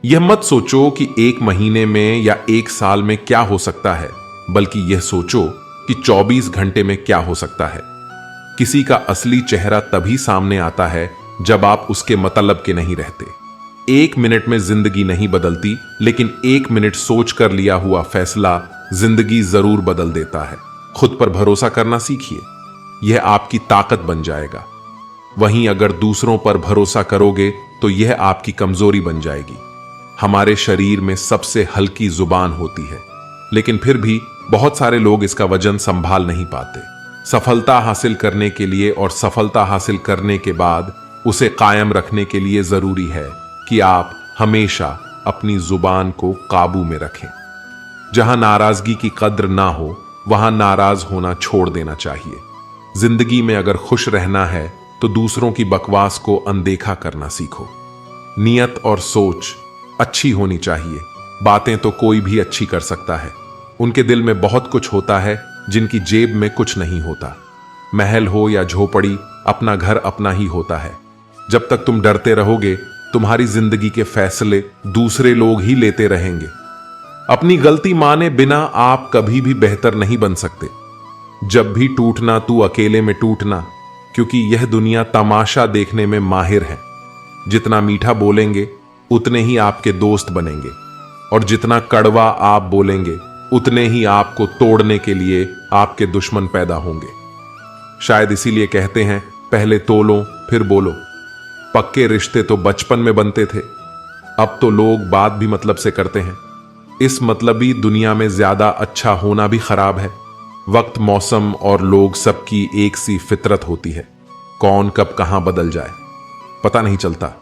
यह मत सोचो कि 1 महीने में या 1 साल में क्या हो सकता है, बल्कि यह सोचो कि 24 घंटे में क्या हो सकता है। किसी का असली चेहरा तभी सामने आता है जब आप उसके मतलब के नहीं रहते। 1 मिनट में जिंदगी नहीं बदलती, लेकिन 1 मिनट सोच कर लिया हुआ फैसला जिंदगी जरूर बदल देता है। खुद पर भरोसा करना सीखिए, यह आपकी ताकत बन जाएगा। वहीं अगर दूसरों पर भरोसा करोगे तो यह आपकी कमजोरी बन जाएगी। हमारे शरीर में सबसे हल्की जुबान होती है, लेकिन फिर भी बहुत सारे लोग इसका वजन संभाल नहीं पाते। सफलता हासिल करने के लिए और सफलता हासिल करने के बाद उसे कायम रखने के लिए जरूरी है कि आप हमेशा अपनी जुबान को काबू में रखें। जहां नाराजगी की कद्र ना हो, वहां नाराज होना छोड़ देना चाहिए। जिंदगी में अगर खुश रहना है तो दूसरों की बकवास को अनदेखा करना सीखो। नियत और सोच अच्छी होनी चाहिए। बातें तो कोई भी अच्छी कर सकता है। उनके दिल में बहुत कुछ होता है जिनकी जेब में कुछ नहीं होता। महल हो या झोपड़ी, अपना घर अपना ही होता है। जब तक तुम डरते रहोगे, तुम्हारी जिंदगी के फैसले दूसरे लोग ही लेते रहेंगे। अपनी गलती माने बिना आप कभी भी बेहतर नहीं बन सकते। जब भी टूटना तू अकेले में टूटना, क्योंकि यह दुनिया तमाशा देखने में माहिर है। जितना मीठा बोलेंगे उतने ही आपके दोस्त बनेंगे, और जितना कड़वा आप बोलेंगे उतने ही आपको तोड़ने के लिए आपके दुश्मन पैदा होंगे। शायद इसीलिए कहते हैं, पहले तोलो फिर बोलो। पक्के रिश्ते तो बचपन में बनते थे, अब तो लोग बात भी मतलब से करते हैं। इस मतलबी दुनिया में ज्यादा अच्छा होना भी खराब है। वक्त, मौसम और लोग सबकी एक सी फितरत होती है। कौन कब कहां बदल जाए पता नहीं चलता।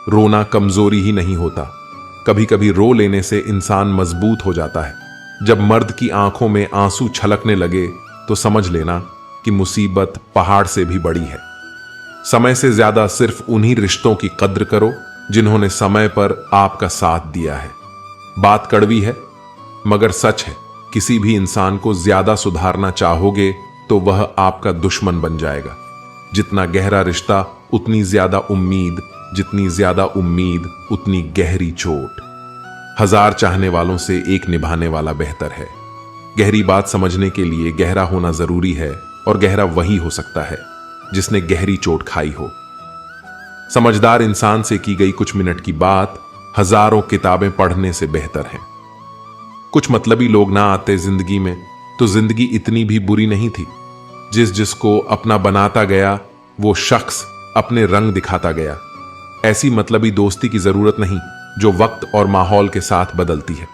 रोना कमजोरी ही नहीं होता, कभी कभी रो लेने से इंसान मजबूत हो जाता है। जब मर्द की आंखों में आंसू छलकने लगे तो समझ लेना कि मुसीबत पहाड़ से भी बड़ी है। समय से ज्यादा सिर्फ उन्हीं रिश्तों की कद्र करो जिन्होंने समय पर आपका साथ दिया है। बात कड़वी है मगर सच है, किसी भी इंसान को ज्यादा सुधारना चाहोगे तो वह आपका दुश्मन बन जाएगा। जितना गहरा रिश्ता उतनी ज्यादा उम्मीद, जितनी ज्यादा उम्मीद उतनी गहरी चोट। 1000 चाहने वालों से एक निभाने वाला बेहतर है। गहरी बात समझने के लिए गहरा होना जरूरी है, और गहरा वही हो सकता है जिसने गहरी चोट खाई हो। समझदार इंसान से की गई कुछ मिनट की बात हजारों किताबें पढ़ने से बेहतर है। कुछ मतलबी लोग ना आते जिंदगी में तो जिंदगी इतनी भी बुरी नहीं थी। जिसको अपना बनाता गया वो शख्स अपने रंग दिखाता गया। ऐसी मतलबी दोस्ती की जरूरत नहीं जो वक्त और माहौल के साथ बदलती है।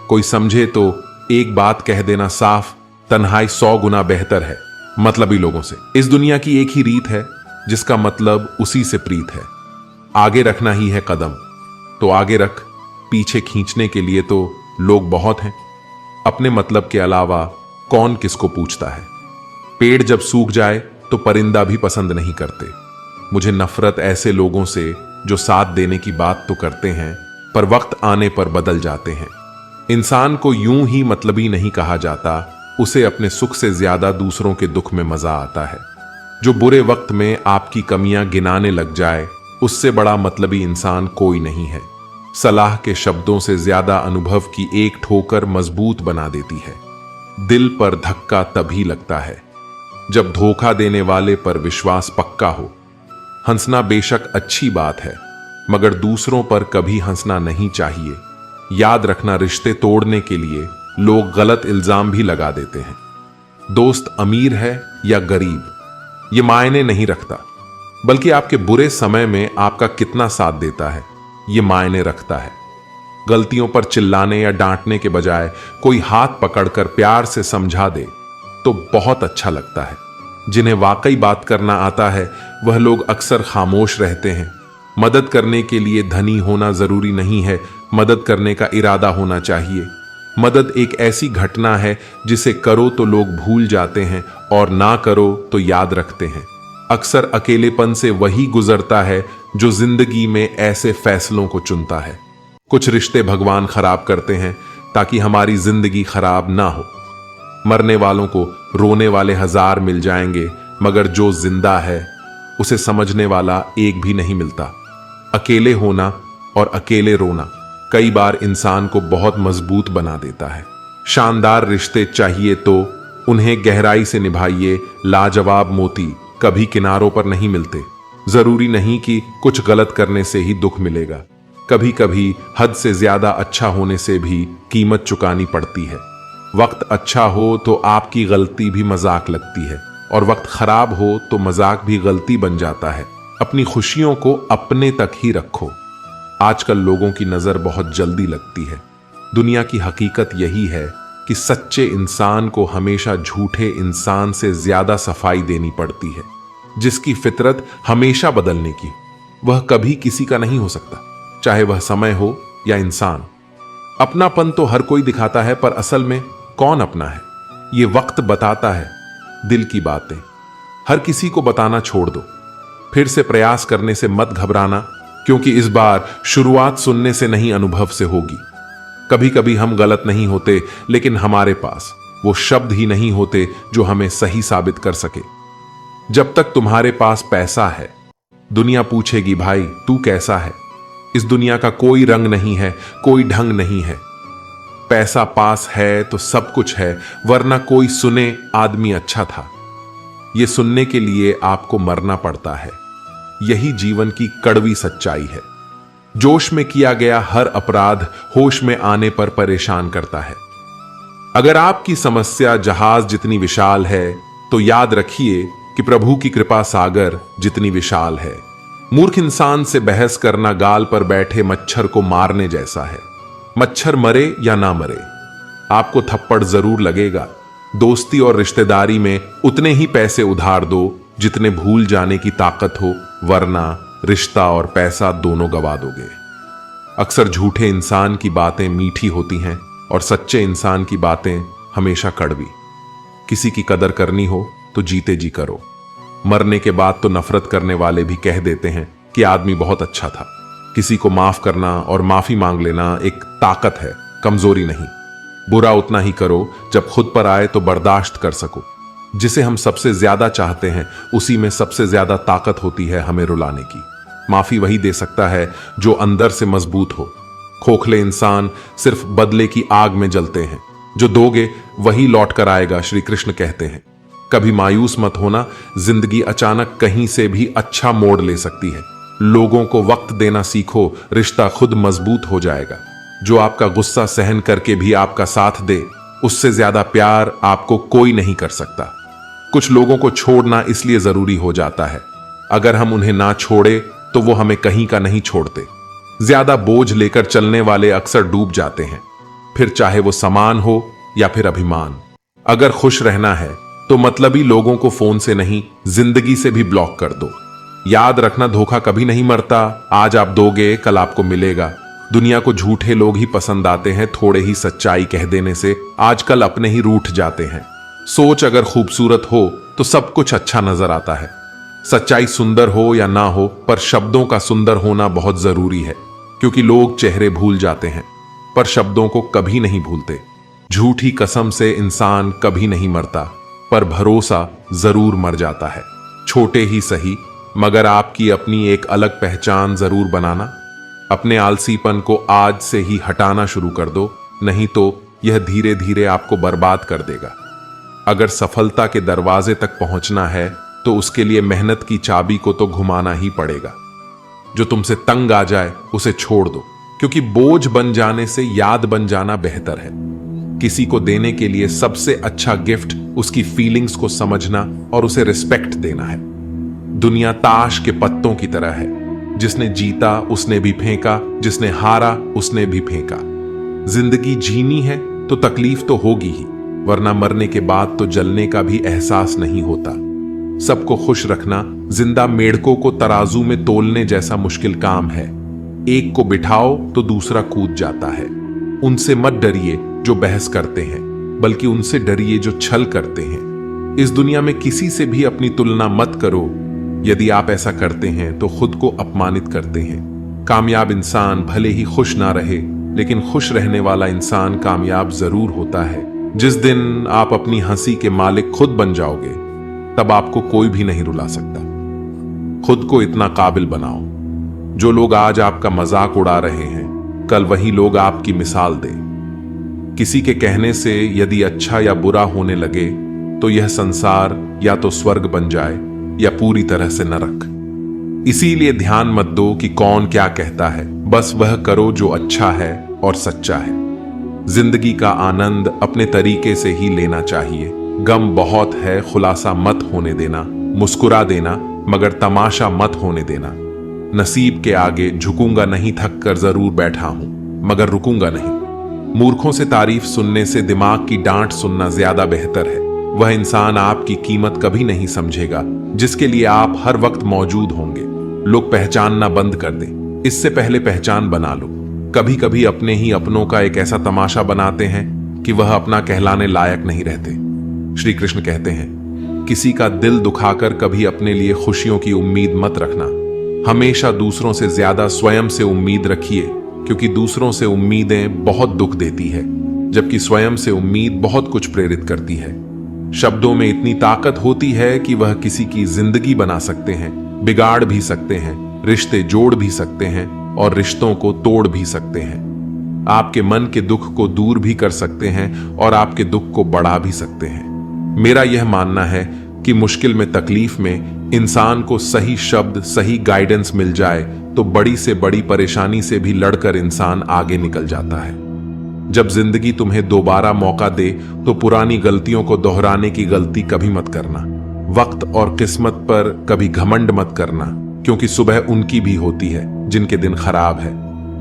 कोई समझे तो एक बात कह देना साफ, तन्हाई 100 गुना बेहतर है मतलबी लोगों से। इस दुनिया की एक ही रीत है, जिसका मतलब उसी से प्रीत है। आगे रखना ही है कदम तो आगे रख, पीछे खींचने के लिए तो लोग बहुत हैं। अपने मतलब के अलावा कौन किसको पूछता है। पेड़ जब सूख जाए तो परिंदा भी पसंद नहीं करते। मुझे नफरत ऐसे लोगों से जो साथ देने की बात तो करते हैं पर वक्त आने पर बदल जाते हैं। इंसान को यूं ही मतलबी नहीं कहा जाता, उसे अपने सुख से ज्यादा दूसरों के दुख में मजा आता है। जो बुरे वक्त में आपकी कमियां गिनाने लग जाए, उससे बड़ा मतलबी इंसान कोई नहीं है। सलाह के शब्दों से ज्यादा अनुभव की एक ठोकर मजबूत बना देती है। दिल पर धक्का तभी लगता है जब धोखा देने वाले पर विश्वास पक्का हो। हंसना बेशक अच्छी बात है, मगर दूसरों पर कभी हंसना नहीं चाहिए। याद रखना, रिश्ते तोड़ने के लिए लोग गलत इल्जाम भी लगा देते हैं। दोस्त अमीर है या गरीब ये मायने नहीं रखता, बल्कि आपके बुरे समय में आपका कितना साथ देता है ये मायने रखता है। गलतियों पर चिल्लाने या डांटने के बजाय कोई हाथ पकड़कर प्यार से समझा दे तो बहुत अच्छा लगता है। जिन्हें वाकई बात करना आता है वह लोग अक्सर खामोश रहते हैं। मदद करने के लिए धनी होना जरूरी नहीं है, मदद करने का इरादा होना चाहिए। मदद एक ऐसी घटना है जिसे करो तो लोग भूल जाते हैं और ना करो तो याद रखते हैं। अक्सर अकेलेपन से वही गुजरता है जो जिंदगी में ऐसे फैसलों को चुनता है। कुछ रिश्ते भगवान खराब करते हैं ताकि हमारी जिंदगी खराब ना हो। मरने वालों को रोने वाले 1000 मिल जाएंगे, मगर जो जिंदा है उसे समझने वाला एक भी नहीं मिलता। अकेले होना और अकेले रोना कई बार इंसान को बहुत मजबूत बना देता है। शानदार रिश्ते चाहिए तो उन्हें गहराई से निभाइए। लाजवाब मोती कभी किनारों पर नहीं मिलते। जरूरी नहीं कि कुछ गलत करने से ही दुख मिलेगा। कभी कभी हद से ज्यादा अच्छा होने से भी कीमत चुकानी पड़ती है। वक्त अच्छा हो तो आपकी गलती भी मजाक लगती है, और वक्त खराब हो तो मजाक भी गलती बन जाता है। अपनी खुशियों को अपने तक ही रखो। आजकल लोगों की नजर बहुत जल्दी लगती है। दुनिया की हकीकत यही है कि सच्चे इंसान को हमेशा झूठे इंसान से ज्यादा सफाई देनी पड़ती है। जिसकी फितरत हमेशा बदलने की, वह कभी किसी का नहीं हो सकता, चाहे वह समय हो या इंसान। अपनापन तो हर कोई दिखाता है, पर असल में कौन अपना है ये वक्त बताता है। दिल की बातें हर किसी को बताना छोड़ दो। फिर से प्रयास करने से मत घबराना, क्योंकि इस बार शुरुआत सुनने से नहीं, अनुभव से होगी। कभी कभी हम गलत नहीं होते, लेकिन हमारे पास वो शब्द ही नहीं होते जो हमें सही साबित कर सके। जब तक तुम्हारे पास पैसा है, दुनिया पूछेगी भाई तू कैसा है। इस दुनिया का कोई रंग नहीं है, कोई ढंग नहीं है। पैसा पास है तो सब कुछ है, वरना कोई सुने आदमी अच्छा था। यह सुनने के लिए आपको मरना पड़ता है। यही जीवन की कड़वी सच्चाई है। जोश में किया गया हर अपराध होश में आने पर परेशान करता है। अगर आपकी समस्या जहाज जितनी विशाल है, तो याद रखिए कि प्रभु की कृपा सागर जितनी विशाल है। मूर्ख इंसान से बहस करना गाल पर बैठे मच्छर को मारने जैसा है। मच्छर मरे या ना मरे, आपको थप्पड़ जरूर लगेगा। दोस्ती और रिश्तेदारी में उतने ही पैसे उधार दो जितने भूल जाने की ताकत हो, वरना रिश्ता और पैसा दोनों गवा दोगे। अक्सर झूठे इंसान की बातें मीठी होती हैं और सच्चे इंसान की बातें हमेशा कड़वी। किसी की कदर करनी हो तो जीते जी करो। मरने के बाद तो नफरत करने वाले भी कह देते हैं कि आदमी बहुत अच्छा था। किसी को माफ करना और माफी मांग लेना एक ताकत है, कमजोरी नहीं। बुरा उतना ही करो जब खुद पर आए तो बर्दाश्त कर सको। जिसे हम सबसे ज्यादा चाहते हैं, उसी में सबसे ज्यादा ताकत होती है हमें रुलाने की। माफी वही दे सकता है जो अंदर से मजबूत हो। खोखले इंसान सिर्फ बदले की आग में जलते हैं। जो दोगे वही लौट कर आएगा, श्री कृष्ण कहते हैं। कभी मायूस मत होना, जिंदगी अचानक कहीं से भी अच्छा मोड़ ले सकती है। लोगों को वक्त देना सीखो, रिश्ता खुद मजबूत हो जाएगा। जो आपका गुस्सा सहन करके भी आपका साथ दे, उससे ज्यादा प्यार आपको कोई नहीं कर सकता। कुछ लोगों को छोड़ना इसलिए जरूरी हो जाता है, अगर हम उन्हें ना छोड़े तो वो हमें कहीं का नहीं छोड़ते। ज्यादा बोझ लेकर चलने वाले अक्सर डूब जाते हैं, फिर चाहे वो सामान हो या फिर अभिमान। अगर खुश रहना है तो मतलबी लोगों को फोन से नहीं, जिंदगी से भी ब्लॉक कर दो। याद रखना, धोखा कभी नहीं मरता। आज आप दोगे, कल आपको मिलेगा। दुनिया को झूठे लोग ही पसंद आते हैं। थोड़े ही सच्चाई कह देने से आजकल अपने ही रूठ जाते हैं। सोच अगर खूबसूरत हो तो सब कुछ अच्छा नजर आता है। सच्चाई सुंदर हो या ना हो, पर शब्दों का सुंदर होना बहुत जरूरी है, क्योंकि लोग चेहरे भूल जाते हैं पर शब्दों को कभी नहीं भूलते। झूठी कसम से इंसान कभी नहीं मरता, पर भरोसा जरूर मर जाता है। छोटे ही सही, मगर आपकी अपनी एक अलग पहचान जरूर बनाना। अपने आलसीपन को आज से ही हटाना शुरू कर दो, नहीं तो यह धीरे धीरे आपको बर्बाद कर देगा। अगर सफलता के दरवाजे तक पहुंचना है तो उसके लिए मेहनत की चाबी को तो घुमाना ही पड़ेगा। जो तुमसे तंग आ जाए उसे छोड़ दो, क्योंकि बोझ बन जाने से याद बन जाना बेहतर है। किसी को देने के लिए सबसे अच्छा गिफ्ट उसकी फीलिंग्स को समझना और उसे रिस्पेक्ट देना है। दुनिया ताश के पत्तों की तरह है, जिसने जीता उसने भी फेंका, जिसने हारा उसने भी फेंका। जिंदगी जीनी है तो तकलीफ तो होगी ही, वरना मरने के बाद तो जलने का भी एहसास नहीं होता। सबको खुश रखना जिंदा मेढकों को तराजू में तोलने जैसा मुश्किल काम है। एक को बिठाओ तो दूसरा कूद जाता है। उनसे मत डरिए जो बहस करते हैं, बल्कि उनसे डरिए जो छल करते हैं। इस दुनिया में किसी से भी अपनी तुलना मत करो। यदि आप ऐसा करते हैं तो खुद को अपमानित करते हैं। कामयाब इंसान भले ही खुश ना रहे, लेकिन खुश रहने वाला इंसान कामयाब जरूर होता है। जिस दिन आप अपनी हंसी के मालिक खुद बन जाओगे, तब आपको कोई भी नहीं रुला सकता। खुद को इतना काबिल बनाओ। जो लोग आज आपका मजाक उड़ा रहे हैं, कल वही लोग आपकी मिसाल दे। किसी के कहने से यदि अच्छा या बुरा होने लगे तो यह संसार या तो स्वर्ग बन जाए या पूरी तरह से नरक। इसीलिए ध्यान मत दो कि कौन क्या कहता है, बस वह करो जो अच्छा है और सच्चा है। जिंदगी का आनंद अपने तरीके से ही लेना चाहिए। गम बहुत है, खुलासा मत होने देना। मुस्कुरा देना मगर तमाशा मत होने देना। नसीब के आगे झुकूंगा नहीं, थक कर जरूर बैठा हूं मगर रुकूंगा नहीं। मूर्खों से तारीफ सुनने से दिमाग की डांट सुनना ज्यादा बेहतर है। वह इंसान आपकी कीमत कभी नहीं समझेगा जिसके लिए आप हर वक्त मौजूद होंगे। लोग पहचानना बंद कर दें, इससे पहले पहचान बना लो। कभी कभी अपने ही अपनों का एक ऐसा तमाशा बनाते हैं कि वह अपना कहलाने लायक नहीं रहते। श्री कृष्ण कहते हैं, किसी का दिल दुखाकर कभी अपने लिए खुशियों की उम्मीद मत रखना। हमेशा दूसरों से ज्यादा स्वयं से उम्मीद रखिए, क्योंकि दूसरों से उम्मीदें बहुत दुख देती है, जबकि स्वयं से उम्मीद बहुत कुछ प्रेरित करती है। शब्दों में इतनी ताकत होती है कि वह किसी की जिंदगी बना सकते हैं, बिगाड़ भी सकते हैं, रिश्ते जोड़ भी सकते हैं और रिश्तों को तोड़ भी सकते हैं। आपके मन के दुख को दूर भी कर सकते हैं और आपके दुख को बढ़ा भी सकते हैं। मेरा यह मानना है कि मुश्किल में, तकलीफ में इंसान को सही शब्द, सही गाइडेंस मिल जाए तो बड़ी से बड़ी परेशानी से भी लड़कर इंसान आगे निकल जाता है। जब जिंदगी तुम्हें दोबारा मौका दे तो पुरानी गलतियों को दोहराने की गलती कभी मत करना। वक्त और किस्मत पर कभी घमंड मत करना, क्योंकि सुबह उनकी भी होती है जिनके दिन खराब है।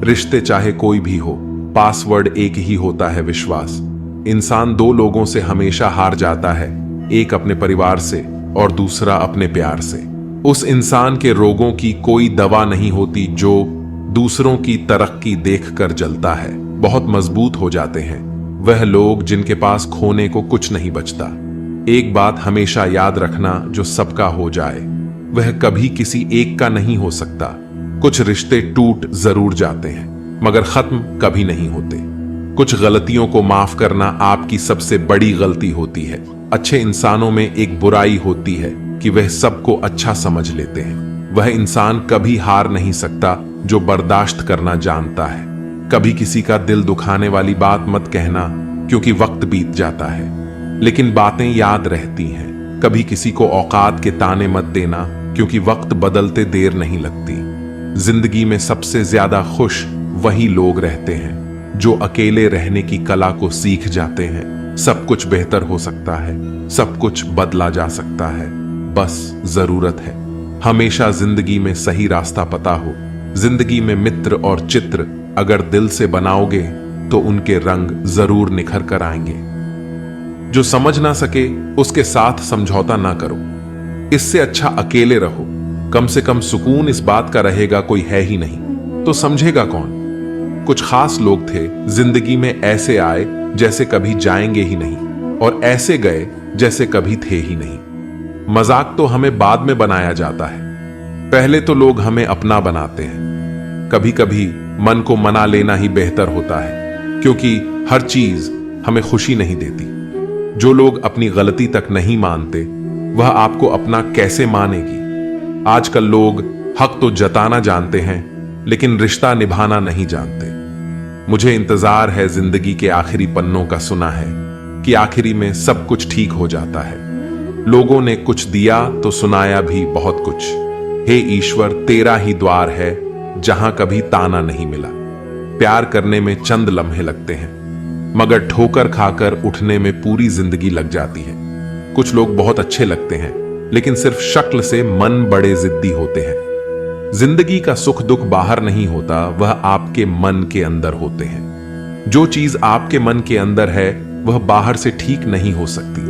रिश्ते चाहे कोई भी हो, पासवर्ड एक ही होता है, विश्वास। इंसान दो लोगों से हमेशा हार जाता है, एक अपने परिवार से और दूसरा अपने प्यार से। उस इंसान के रोगों की कोई दवा नहीं होती जो दूसरों की तरक्की देखकर जलता है, बहुत मजबूत हो जाते हैं वह लोग जिनके पास खोने को कुछ नहीं बचता। एक बात हमेशा याद रखना, जो सबका हो जाए वह कभी किसी एक का नहीं हो सकता। कुछ रिश्ते टूट जरूर जाते हैं मगर खत्म कभी नहीं होते। कुछ गलतियों को माफ करना आपकी सबसे बड़ी गलती होती है। अच्छे इंसानों में एक बुराई होती है कि वह सबको अच्छा समझ लेते हैं। वह इंसान कभी हार नहीं सकता जो बर्दाश्त करना जानता है। कभी किसी का दिल दुखाने वाली बात मत कहना, क्योंकि वक्त बीत जाता है लेकिन बातें याद रहती हैं। कभी किसी को औकात के ताने मत देना, क्योंकि वक्त बदलते देर नहीं लगती। जिंदगी में सबसे ज्यादा खुश वही लोग रहते हैं जो अकेले रहने की कला को सीख जाते हैं। सब कुछ बेहतर हो सकता है, सब कुछ बदला जा सकता है, बस जरूरत है हमेशा जिंदगी में सही रास्ता पता हो। जिंदगी में मित्र और चित्र अगर दिल से बनाओगे तो उनके रंग जरूर निखर कर आएंगे। जो समझ ना सके उसके साथ समझौता ना करो, इससे अच्छा अकेले रहो। कम से कम सुकून इस बात का रहेगा कोई है ही नहीं तो समझेगा कौन। कुछ खास लोग थे जिंदगी में, ऐसे आए जैसे कभी जाएंगे ही नहीं और ऐसे गए जैसे कभी थे ही नहीं। मजाक तो हमें बाद में बनाया जाता है, पहले तो लोग हमें अपना बनाते हैं। कभी कभी मन को मना लेना ही बेहतर होता है, क्योंकि हर चीज हमें खुशी नहीं देती। जो लोग अपनी गलती तक नहीं मानते वह आपको अपना कैसे मानेगी। आजकल लोग हक तो जताना जानते हैं लेकिन रिश्ता निभाना नहीं जानते। मुझे इंतजार है जिंदगी के आखिरी पन्नों का, सुना है कि आखिरी में सब कुछ ठीक हो जाता है। लोगों ने कुछ दिया तो सुनाया भी बहुत कुछ। हे ईश्वर, तेरा ही द्वार है जहां कभी ताना नहीं मिला। प्यार करने में चंद लम्हे लगते हैं मगर ठोकर खाकर उठने में पूरी जिंदगी लग जाती है। कुछ लोग बहुत अच्छे लगते हैं लेकिन सिर्फ शक्ल से मन बड़े जिद्दी होते हैं। जिंदगी का सुख दुख बाहर नहीं होता, वह आपके मन के अंदर होते हैं। जो चीज आपके मन के अंदर है वह बाहर से ठीक नहीं हो सकती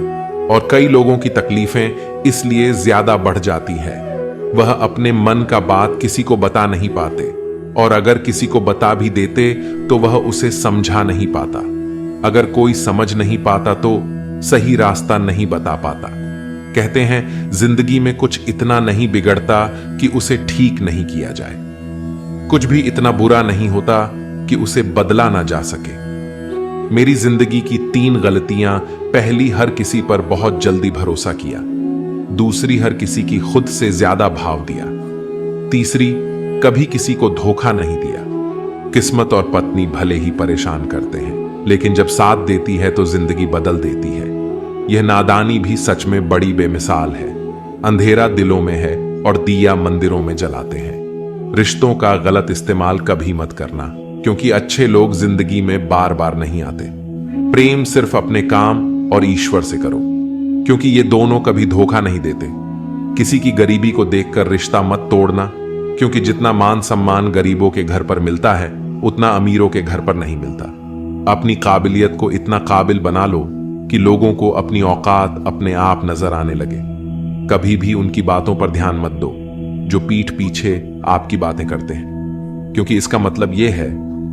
और कई लोगों की तकलीफें इसलिए ज्यादा बढ़ जाती है। वह अपने मन का बात किसी को बता नहीं पाते और अगर किसी को बता भी देते तो वह उसे समझा नहीं पाता। अगर कोई समझ नहीं पाता तो सही रास्ता नहीं बता पाता। कहते हैं जिंदगी में कुछ इतना नहीं बिगड़ता कि उसे ठीक नहीं किया जाए। कुछ भी इतना बुरा नहीं होता कि उसे बदला ना जा सके। मेरी जिंदगी की 3 गलतियां: पहली, हर किसी पर बहुत जल्दी भरोसा किया। दूसरी, हर किसी की खुद से ज्यादा भाव दिया। तीसरी, कभी किसी को धोखा नहीं दिया। किस्मत और पत्नी भले ही परेशान करते हैं, लेकिन जब साथ देती है तो जिंदगी बदल देती है। यह नादानी भी सच में बड़ी बेमिसाल है। अंधेरा दिलों में है और दिया मंदिरों में जलाते हैं। रिश्तों का गलत इस्तेमाल कभी मत करना, क्योंकि अच्छे लोग जिंदगी में बार बार नहीं आते। प्रेम सिर्फ अपने काम और ईश्वर से करो, क्योंकि ये दोनों कभी धोखा नहीं देते। किसी की गरीबी को देखकर रिश्ता मत तोड़ना, क्योंकि जितना मान सम्मान गरीबों के घर पर मिलता है उतना अमीरों के घर पर नहीं मिलता। अपनी काबिलियत को इतना काबिल बना लो कि लोगों को अपनी औकात अपने आप नजर आने लगे। कभी भी उनकी बातों पर ध्यान मत दो जो पीठ पीछे आपकी बातें करते हैं, क्योंकि इसका मतलब यह है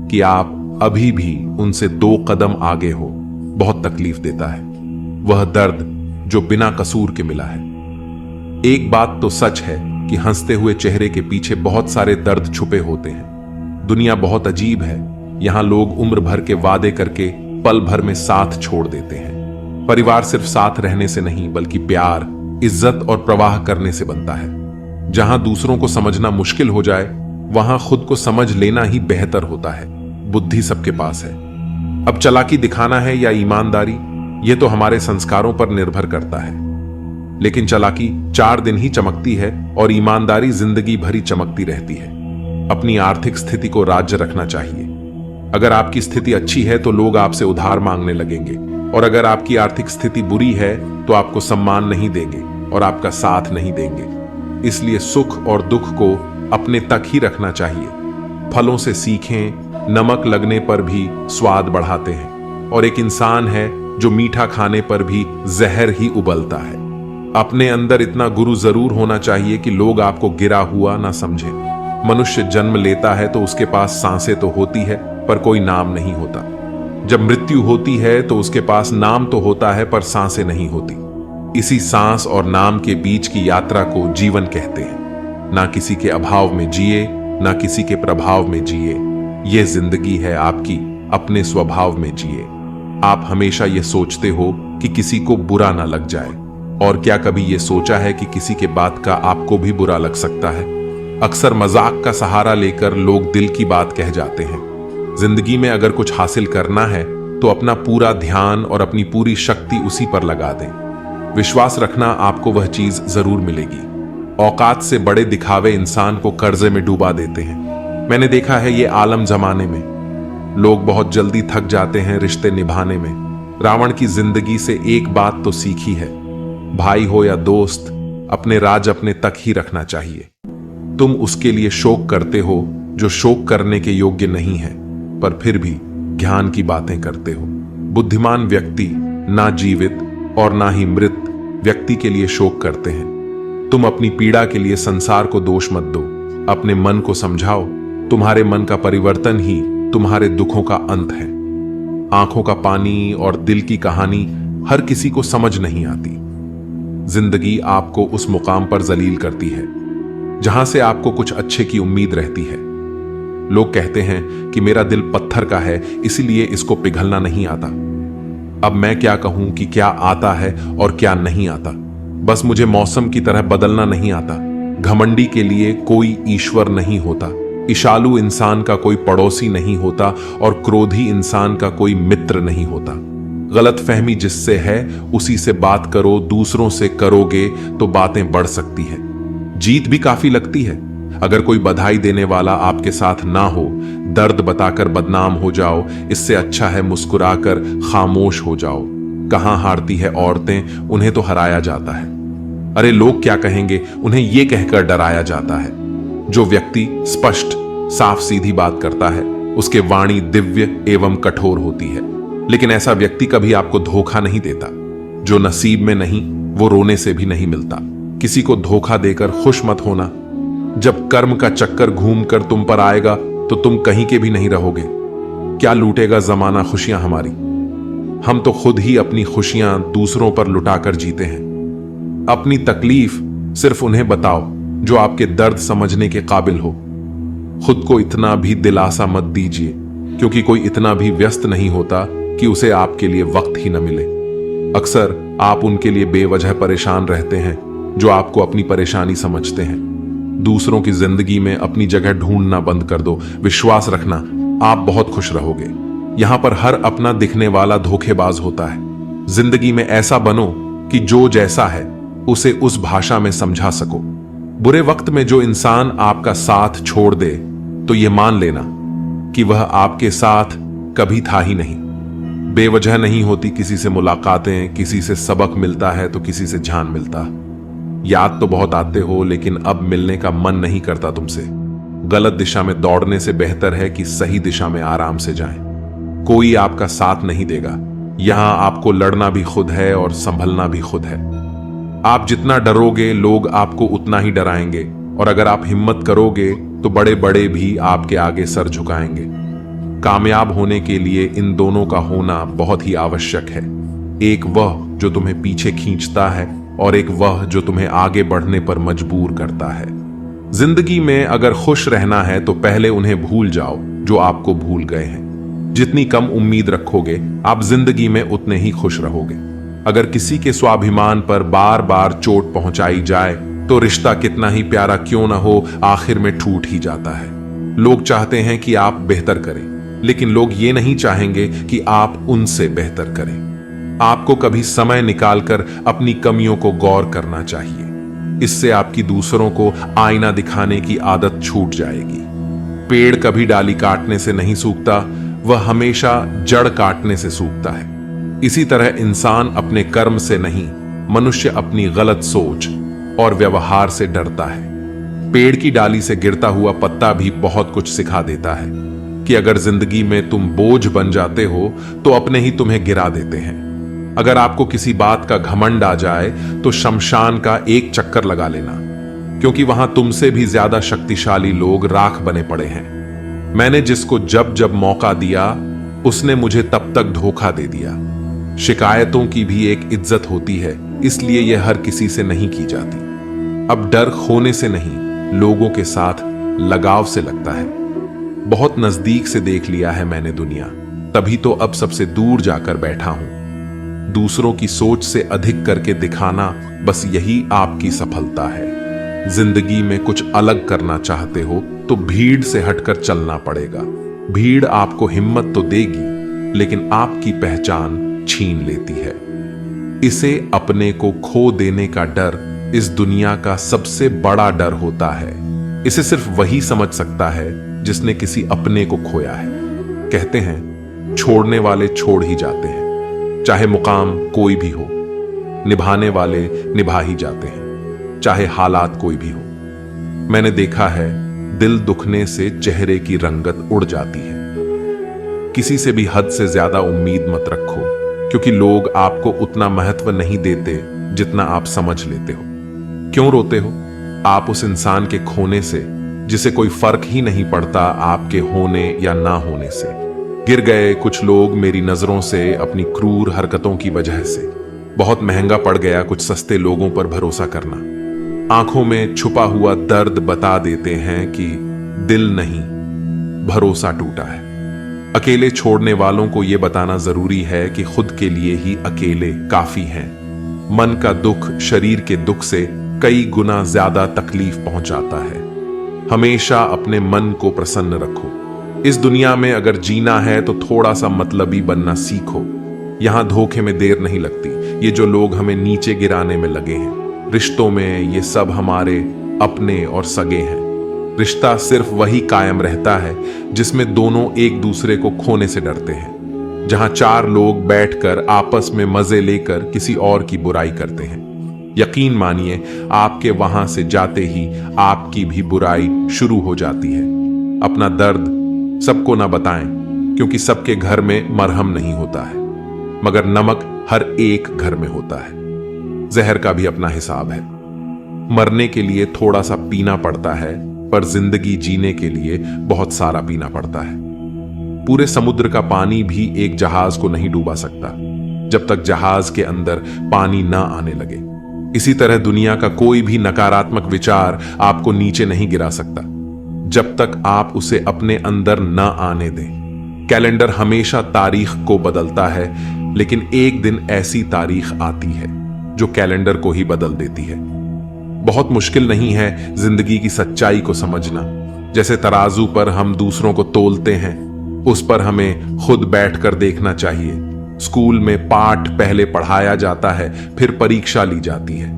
कि आप अभी भी उनसे 2 कदम आगे हो। बहुत तकलीफ देता है वह दर्द जो बिना कसूर के मिला है। एक बात तो सच है कि हंसते हुए चेहरे के पीछे बहुत सारे दर्द छुपे होते हैं। दुनिया बहुत अजीब है। यहां लोग उम्र भर के वादे करके पल भर में साथ छोड़ देते हैं। परिवार सिर्फ साथ रहने से नहीं, बल्कि प्यार, इज्जत और प्रवाह करने से बनता है। जहां दूसरों को समझना मुश्किल हो जाए, वहां खुद को समझ लेना ही बेहतर होता है। बुद्धि सबके पास है। अब चालाकी दिखाना है या ईमानदारी, यह तो हमारे संस्कारों पर निर्भर करता है। लेकिन चालाकी 4 दिन ही चमकती है और ईमानदारी जिंदगी भरी चमकती रहती है। अपनी आर्थिक स्थिति को राज्य रखना चाहिए। अगर आपकी स्थिति अच्छी है तो लोग आपसे उधार मांगने लगेंगे, और अगर आपकी आर्थिक स्थिति बुरी है तो आपको सम्मान नहीं देंगे और आपका साथ नहीं देंगे। इसलिए सुख और दुख को अपने तक ही रखना चाहिए। फलों से सीखें, नमक लगने पर भी स्वाद बढ़ाते हैं, और एक इंसान है जो मीठा खाने पर भी जहर ही उबलता है। अपने अंदर इतना गुरु जरूर होना चाहिए कि लोग आपको गिरा हुआ ना समझें। मनुष्य जन्म लेता है तो उसके पास सांसें तो होती है पर कोई नाम नहीं होता। जब मृत्यु होती है तो उसके पास नाम तो होता है पर सांसें नहीं होती। इसी सांस और नाम के बीच की यात्रा को जीवन कहते हैं। ना किसी के अभाव में जिए, ना किसी के प्रभाव में जिए। यह जिंदगी है आपकी, अपने स्वभाव में जिए। आप हमेशा यह सोचते हो कि किसी को बुरा ना लग जाए, और क्या कभी यह सोचा है कि किसी के बात का आपको भी बुरा लग सकता है? अक्सर मजाक का सहारा लेकर लोग दिल की बात कह जाते हैं। जिंदगी में अगर कुछ हासिल करना है तो अपना पूरा ध्यान और अपनी पूरी शक्ति उसी पर लगा दें। विश्वास रखना आपको वह चीज जरूर मिलेगी। औकात से बड़े दिखावे इंसान को कर्जे में डूबा देते हैं। मैंने देखा है ये आलम जमाने में। लोग बहुत जल्दी थक जाते हैं रिश्ते निभाने में। रावण की जिंदगी से एक बात तो सीखी है, भाई हो या दोस्त, अपने राज अपने तक ही रखना चाहिए। तुम उसके लिए शोक करते हो जो शोक करने के योग्य नहीं है, पर फिर भी ज्ञान की बातें करते हो। बुद्धिमान व्यक्ति ना जीवित और ना ही मृत व्यक्ति के लिए शोक करते हैं। तुम अपनी पीड़ा के लिए संसार को दोष मत दो। अपने मन को समझाओ। तुम्हारे मन का परिवर्तन ही तुम्हारे दुखों का अंत है। आंखों का पानी और दिल की कहानी हर किसी को समझ नहीं आती। जिंदगी आपको उस मुकाम पर जलील करती है जहां से आपको कुछ अच्छे की उम्मीद रहती है। लोग कहते हैं कि मेरा दिल पत्थर का है, इसलिए इसको पिघलना नहीं आता। अब मैं क्या कहूं कि क्या आता है और क्या नहीं आता। बस मुझे मौसम की तरह बदलना नहीं आता। घमंडी के लिए कोई ईश्वर नहीं होता। ईशालु इंसान का कोई पड़ोसी नहीं होता और क्रोधी इंसान का कोई मित्र नहीं होता। गलतफहमी जिससे है उसी से बात करो। दूसरों से करोगे तो बातें बढ़ सकती है। जीत भी काफी लगती है। अगर कोई बधाई देने वाला आपके साथ ना हो, दर्द बताकर बदनाम हो जाओ। इससे अच्छा है मुस्कुराकर खामोश हो जाओ। कहां हारती है औरतें, उन्हें तो हराया जाता है। अरे लोग क्या कहेंगे, उन्हें यह कहकर डराया जाता है। जो व्यक्ति स्पष्ट साफ सीधी बात करता है उसके वाणी दिव्य एवं कठोर होती है। लेकिन ऐसा व्यक्ति कभी आपको धोखा नहीं देता। जो नसीब में नहीं वो रोने से भी नहीं मिलता। किसी को धोखा देकर खुश मत होना। जब कर्म का चक्कर घूमकर तुम पर आएगा तो तुम कहीं के भी नहीं रहोगे। क्या लूटेगा जमाना खुशियां हमारी। हम तो खुद ही अपनी खुशियां दूसरों पर लुटाकर जीते हैं। अपनी तकलीफ सिर्फ उन्हें बताओ जो आपके दर्द समझने के काबिल हो। खुद को इतना भी दिलासा मत दीजिए, क्योंकि कोई इतना भी व्यस्त नहीं होता कि उसे आपके लिए वक्त ही न मिले। अक्सर आप उनके लिए बेवजह परेशान रहते हैं जो आपको अपनी परेशानी समझते हैं। दूसरों की जिंदगी में अपनी जगह ढूंढना बंद कर दो। विश्वास रखना, आप बहुत खुश रहोगे। यहां पर हर अपना दिखने वाला धोखेबाज होता है। जिंदगी में ऐसा बनो कि जो जैसा है उसे उस भाषा में समझा सको। बुरे वक्त में जो इंसान आपका साथ छोड़ दे तो यह मान लेना कि वह आपके साथ कभी था ही नहीं। बेवजह नहीं होती किसी से मुलाकातें, किसी से सबक मिलता है तो किसी से जान मिलता। याद तो बहुत आते हो लेकिन अब मिलने का मन नहीं करता तुमसे। गलत दिशा में दौड़ने से बेहतर है कि सही दिशा में आराम से जाएं। कोई आपका साथ नहीं देगा। यहां आपको लड़ना भी खुद है और संभलना भी खुद है। आप जितना डरोगे लोग आपको उतना ही डराएंगे, और अगर आप हिम्मत करोगे तो बड़े बड़े भी आपके आगे सर झुकाएंगे। कामयाब होने के लिए इन दोनों का होना बहुत ही आवश्यक है। एक वह जो तुम्हें पीछे खींचता है और एक वह जो तुम्हें आगे बढ़ने पर मजबूर करता है। जिंदगी में अगर खुश रहना है तो पहले उन्हें भूल जाओ जो आपको भूल गए हैं। जितनी कम उम्मीद रखोगे आप जिंदगी में उतने ही खुश रहोगे। अगर किसी के स्वाभिमान पर बार बार चोट पहुंचाई जाए तो रिश्ता कितना ही प्यारा क्यों ना हो आखिर में टूट ही जाता है। लोग चाहते हैं कि आप बेहतर करें, लेकिन लोग ये नहीं चाहेंगे कि आप उनसे बेहतर करें। आपको कभी समय निकालकर अपनी कमियों को गौर करना चाहिए। इससे आपकी दूसरों को आईना दिखाने की आदत छूट जाएगी। पेड़ कभी डाली काटने से नहीं सूखता, वह हमेशा जड़ काटने से सूखता है। इसी तरह इंसान अपने कर्म से नहीं, मनुष्य अपनी गलत सोच और व्यवहार से डरता है। पेड़ की डाली से गिरता हुआ पत्ता भी बहुत कुछ सिखा देता है कि अगर जिंदगी में तुम बोझ बन जाते हो तो अपने ही तुम्हें गिरा देते हैं। अगर आपको किसी बात का घमंड आ जाए तो शमशान का एक चक्कर लगा लेना, क्योंकि वहां तुमसे भी ज्यादा शक्तिशाली लोग राख बने पड़े हैं। मैंने जिसको जब जब मौका दिया उसने मुझे तब तक धोखा दे दिया। शिकायतों की भी एक इज्जत होती है, इसलिए यह हर किसी से नहीं की जाती। अब डर खोने से नहीं, लोगों के साथ लगाव से लगता है। बहुत नजदीक से देख लिया है मैंने दुनिया, तभी तो अब सबसे दूर जाकर बैठा हूं। दूसरों की सोच से अधिक करके दिखाना, बस यही आपकी सफलता है। जिंदगी में कुछ अलग करना चाहते हो तो भीड़ से हटकर चलना पड़ेगा। भीड़ आपको हिम्मत तो देगी, लेकिन आपकी पहचान छीन लेती है। इसे अपने को खो देने का डर इस दुनिया का सबसे बड़ा डर होता है। इसे सिर्फ वही समझ सकता है जिसने किसी अपने को खोया है। कहते हैं छोड़ने वाले छोड़ ही जाते हैं, चाहे मुकाम कोई भी हो। निभाने वाले निभा ही जाते हैं, चाहे हालात कोई भी हो। मैंने देखा है दिल दुखने से चेहरे की रंगत उड़ जाती है। किसी से भी हद से ज्यादा उम्मीद मत रखो, क्योंकि लोग आपको उतना महत्व नहीं देते जितना आप समझ लेते हो। क्यों रोते हो आप उस इंसान के खोने से जिसे कोई फर्क ही नहीं पड़ता आपके होने या ना होने से। गिर गए कुछ लोग मेरी नजरों से अपनी क्रूर हरकतों की वजह से। बहुत महंगा पड़ गया कुछ सस्ते लोगों पर भरोसा करना। आंखों में छुपा हुआ दर्द बता देते हैं कि दिल नहीं, भरोसा टूटा है। अकेले छोड़ने वालों को यह बताना जरूरी है कि खुद के लिए ही अकेले काफी हैं। मन का दुख शरीर के दुख से कई गुना ज्यादा तकलीफ पहुंचाता है। हमेशा अपने मन को प्रसन्न रखो। इस दुनिया में अगर जीना है तो थोड़ा सा मतलबी बनना सीखो। यहां धोखे में देर नहीं लगती। ये जो लोग हमें नीचे गिराने में लगे हैं, रिश्तों में ये सब हमारे अपने और सगे हैं। रिश्ता सिर्फ वही कायम रहता है जिसमें दोनों एक दूसरे को खोने से डरते हैं। जहां चार लोग बैठकर आपस में मजे लेकर किसी और की बुराई करते हैं। यकीन मानिए आपके वहां से जाते ही आपकी भी बुराई शुरू हो जाती है। अपना दर्द सबको ना बताएं, क्योंकि सबके घर में मरहम नहीं होता है, मगर नमक हर एक घर में होता है। जहर का भी अपना हिसाब है। मरने के लिए थोड़ा सा पीना पड़ता है, पर जिंदगी जीने के लिए बहुत सारा पीना पड़ता है। पूरे समुद्र का पानी भी एक जहाज को नहीं डूबा सकता जब तक जहाज के अंदर पानी ना आने लगे। इसी तरह दुनिया का कोई भी नकारात्मक विचार आपको नीचे नहीं गिरा सकता जब तक आप उसे अपने अंदर न आने दें। कैलेंडर हमेशा तारीख को बदलता है, लेकिन एक दिन ऐसी तारीख आती है जो कैलेंडर को ही बदल देती है। बहुत मुश्किल नहीं है जिंदगी की सच्चाई को समझना। जैसे तराजू पर हम दूसरों को तोलते हैं, उस पर हमें खुद बैठकर देखना चाहिए। स्कूल में पाठ पहले पढ़ाया जाता है, फिर परीक्षा ली जाती है,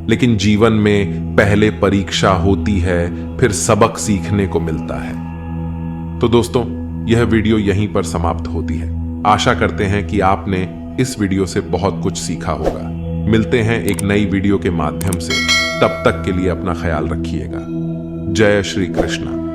लेकिन जीवन में पहले परीक्षा होती है, फिर सबक सीखने को मिलता है। तो दोस्तों, यह वीडियो यहीं पर समाप्त होती है। आशा करते हैं कि आपने इस वीडियो से बहुत कुछ सीखा होगा। मिलते हैं एक नई वीडियो के माध्यम से। तब तक के लिए अपना ख्याल रखिएगा। जय श्री कृष्ण।